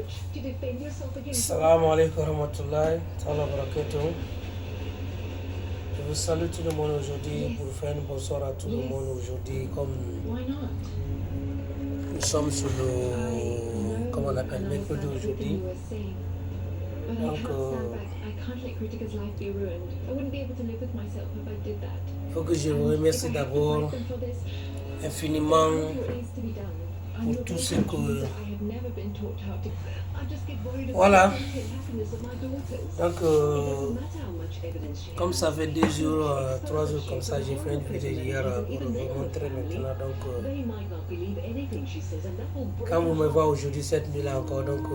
Assalamu alaikum warahmatullahi ta'ala barakatuh. Je vous salue tout le monde aujourd'hui pour faire un bonsoir à tout le monde aujourd'hui. Comme nous sommes sur le, comment on appelle, mercredi aujourd'hui. Donc, il faut que je vous remercie d'abord infiniment pour tout ce que... Voilà. Donc, comme ça fait 2 jours, 3 jours comme ça, j'ai fait une vidéo hier pour vous montrer maintenant. Donc, quand vous me voyez aujourd'hui, cette nuit-là encore, donc,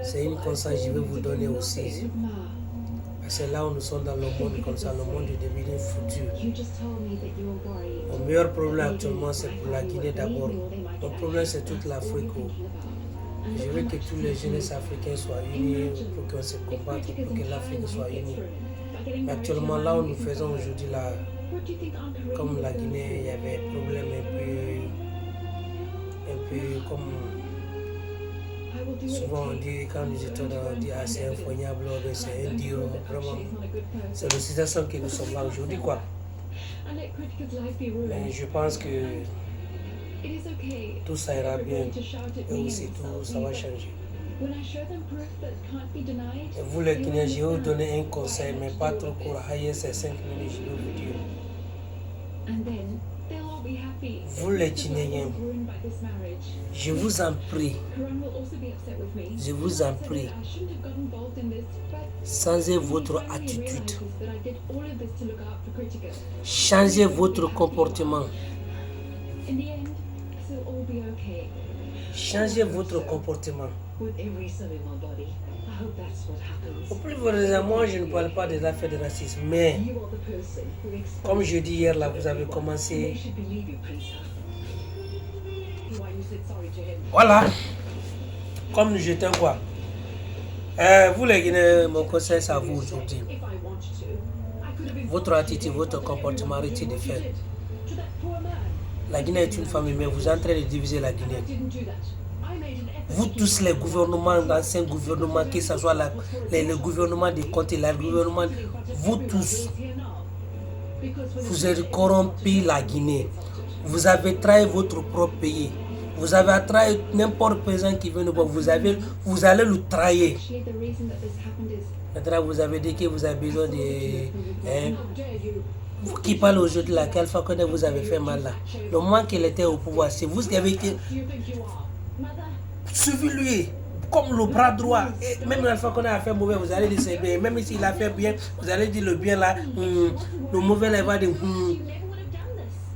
c'est une conseil que je vais vous donner aussi. Parce que là où nous sommes dans le monde comme ça, le monde est devenu foutu. Mon meilleur problème actuellement, c'est pour la Guinée d'abord. Mon problème, c'est toute l'Afrique. Je veux que tous les jeunes africains soient unis pour qu'on se combatte, pour que l'Afrique soit unie. Mais actuellement, là où nous faisons aujourd'hui, là, comme la Guinée, il y avait un problème un peu comme... Souvent on dit, quand nous étions on dit ah, c'est infoignable, c'est indio, vraiment. C'est la situation que nous sommes là aujourd'hui, quoi. Mais je pense que tout ça ira bien et aussi tout ça va changer. Et vous les Guinéens, je vais vous donner un conseil, mais pas trop court, c'est 5 minutes, je vais vous dire. Vous les Guinéens, je vous en prie, changez votre attitude, changez votre comportement, changez votre comportement. Au plus vrai, moi je ne parle pas des affaires de racisme, mais comme je dis hier là, vous avez commencé. Voilà, comme j'étais quoi. Vous les Guinéens, mon conseil c'est à vous aujourd'hui. Votre attitude, votre comportement, arrêtez de faire. La Guinée est une famille, mais vous êtes en train de diviser la Guinée. Vous tous les gouvernements, d'anciens gouvernements, que ce soit le gouvernement des Conté, le gouvernement, vous tous, vous avez corrompu la Guinée. Vous avez trahi votre propre pays. Vous avez trahi n'importe président qui vient nous voir. Vous allez le trahir. Maintenant, vous avez dit que vous avez besoin de... vous qui parlez aujourd'hui, la Alpha Condé vous avez fait mal là. Le moment qu'il était au pouvoir, c'est vous qui avez été... Suivez-lui comme le bras droit. Et même Alpha Condé a fait mauvais, vous allez dire c'est bien. Même s'il a fait bien, vous allez dire le bien là. Le mauvais là, il va dire...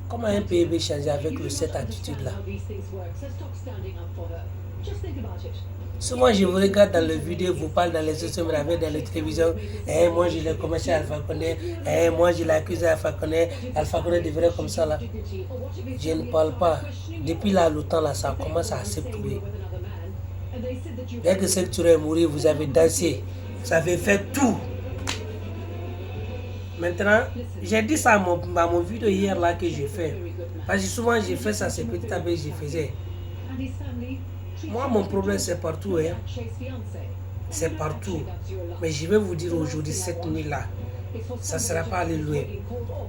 Comment un pays peut changer avec cette attitude-là? Souvent, je vous regarde dans les vidéos, vous parlez dans les sociaux médias, dans les télévisions. Moi, je l'ai commencé à Alpha Condé. Moi, je l'ai accusé à Alpha Condé. Alpha Condé devrait comme ça là. Je ne parle pas. Depuis là, le temps là, ça commence à s'épuiser. Dès que cette tueur est mourir, vous avez dansé. Vous avez fait tout. Maintenant, j'ai dit ça à mon vidéo hier là que j'ai fait. Parce que souvent j'ai fait ça, c'est petit à petit je faisais. Moi, mon problème c'est partout. Hein. C'est partout. Mais je vais vous dire aujourd'hui, cette nuit-là, ça ne sera pas aller loin.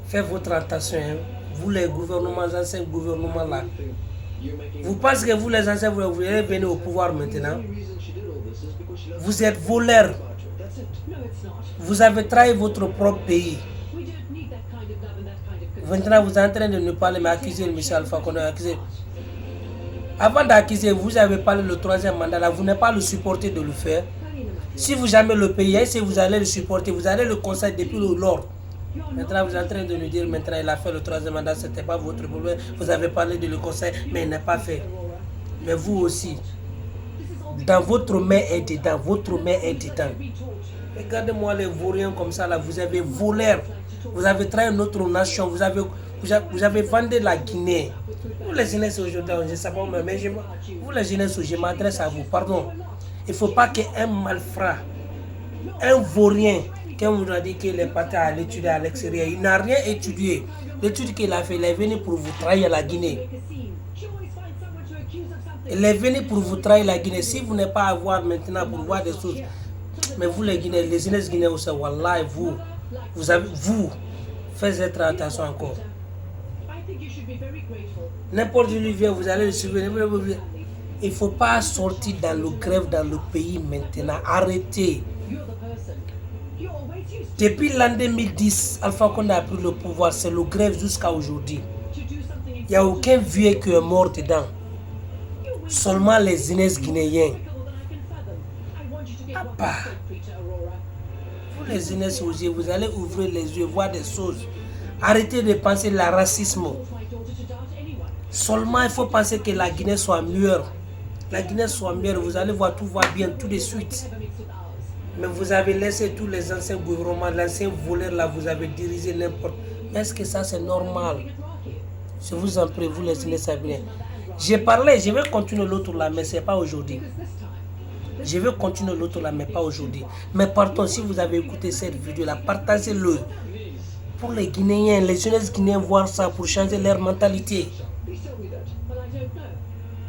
Faites votre attention. Hein. Vous les gouvernements, anciens gouvernements là. Vous pensez que vous les anciens, vous allez venir au pouvoir maintenant. Vous êtes voleurs. Vous avez trahi votre propre pays. Maintenant, vous êtes en train de ne parler, mais accuser M. Alpha Condé. Avant d'accuser, vous avez parlé le 3e mandat, là, vous n'êtes pas le supporter de le faire. Si vous jamais le payez, si vous allez le supporter, vous allez le conseiller depuis l'ordre. Maintenant, vous êtes en train de nous dire, maintenant, il a fait le 3e mandat, ce n'était pas votre problème. Vous avez parlé de le conseil, mais il n'a pas fait. Mais vous aussi, dans votre main est dedans, votre main est dedans. Regardez-moi les vauriens comme ça, là, vous avez volé. Vous avez trahi notre nation, vous avez vendu la Guinée. Vous les jeunesses aujourd'hui, je ne sais pas, mais vous les jeunesses, je m'adresse à vous, pardon. Il ne faut pas qu'un malfrat, un vaurien, quand vous avez dit qu'il est parti à l'étudier à l'extérieur, il n'a rien étudié. L'étude qu'il a fait, il est venu pour vous trahir la Guinée. Il est venu pour vous trahir la Guinée. Si vous n'êtes pas à voir maintenant pour voir des choses, mais vous les Guinéens, les Guinéens aussi, Wallah, vous faites attention encore. N'importe où il vient, vous allez le suivre. Il ne faut pas sortir dans le grève dans le pays maintenant. Arrêtez. Depuis l'an 2010, Alpha Condé a pris le pouvoir. C'est le grève jusqu'à aujourd'hui. Il n'y a aucun vieux qui est mort dedans. Seulement les Inès guinéens. À part. Vous les Inès aux yeux, vous allez ouvrir les yeux, voir des choses. Arrêtez de penser le racisme. Seulement il faut penser que la Guinée soit meilleure. La Guinée soit meilleure, vous allez voir, tout va bien tout de suite. Mais vous avez laissé tous les anciens gouvernements, l'ancien voleur là, vous avez dirigé n'importe. Mais est-ce que ça c'est normal? Je vous en prie, vous les Guinéens. J'ai parlé, je vais continuer l'autre là, mais ce n'est pas aujourd'hui. Je vais continuer l'autre là, mais pas aujourd'hui. Mais partons, si vous avez écouté cette vidéo là, partagez-le. Pour les Guinéens, les jeunes Guinéens voir ça pour changer leur mentalité.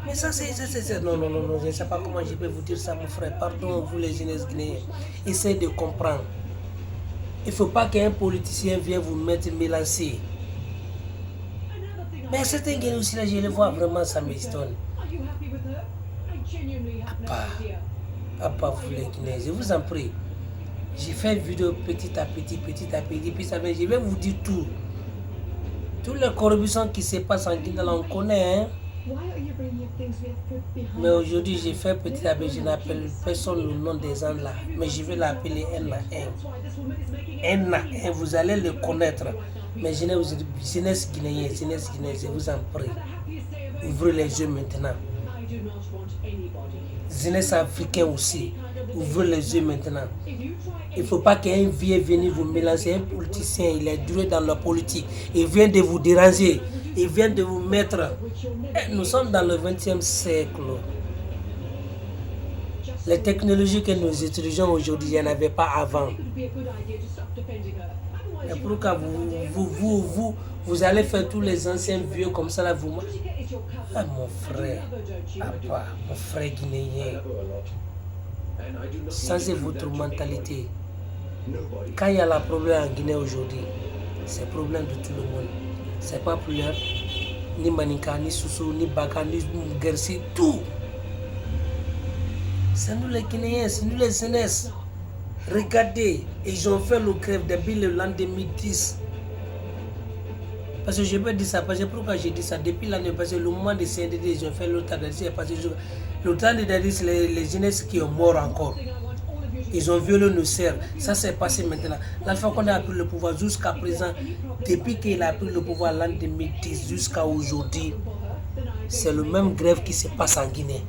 Mais ça c'est... Non, je ne sais pas comment je peux vous dire ça, mon frère. Pardon, vous les jeunes Guinéens. Essayez de comprendre. Il ne faut pas qu'un politicien vienne vous mettre mélancé. Mais certains Guinéens aussi, là, je les vois vraiment, ça m'étonne. Papa, vous les Guinéens, je vous en prie. J'ai fait une vidéo petit à petit, puis ça je vais vous dire tout. Toutes les corruptions qui se passent en Guinée, on connaît, hein. Mais aujourd'hui, j'ai fait petit à petit, je n'appelle personne le nom des gens là, mais je vais l'appeler un à un. Un à un, vous allez le connaître. Mais jeunesse guinéenne, je vous en prie. Ouvrez les yeux maintenant. Jeunesse africaine aussi, ouvrez les yeux maintenant. Il ne faut pas qu'un vieux vienne vous mélanger. Un politicien, il est duré dans la politique. Il vient de vous déranger. Il vient de vous mettre. Nous sommes dans le 20e siècle. Les technologies que nous utilisons aujourd'hui, il n'y en avait pas avant. Et pourquoi vous allez faire tous les anciens vieux comme ça là, vous... Ah mon frère, papa, mon frère guinéen, changez votre mentalité. Quand il y a le problème en Guinée aujourd'hui, c'est le problème de tout le monde. C'est pas plus ni Maninka, ni Soussou, ni Baka, ni Gersi, tout. C'est nous les Guinéens, c'est nous les jeunesse. Regardez, ils ont fait le grève depuis l'an 2010. Parce que je peux dire ça, parce que pourquoi j'ai dit ça depuis l'année passée, le moment de CNDD, ils ont fait l'euthanasie, parce que l'euthanasie, c'est les jeunesses qui sont morts encore. Ils ont violé nos sœurs. Ça s'est passé maintenant. L'Alpha Condé a pris le pouvoir jusqu'à présent. Depuis qu'il a pris le pouvoir l'an 2010 jusqu'à aujourd'hui, c'est le même grève qui se passe en Guinée.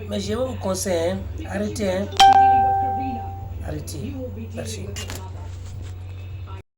Mais je vais vous conseiller, hein, arrêtez. Hein. Arrêtez. Merci.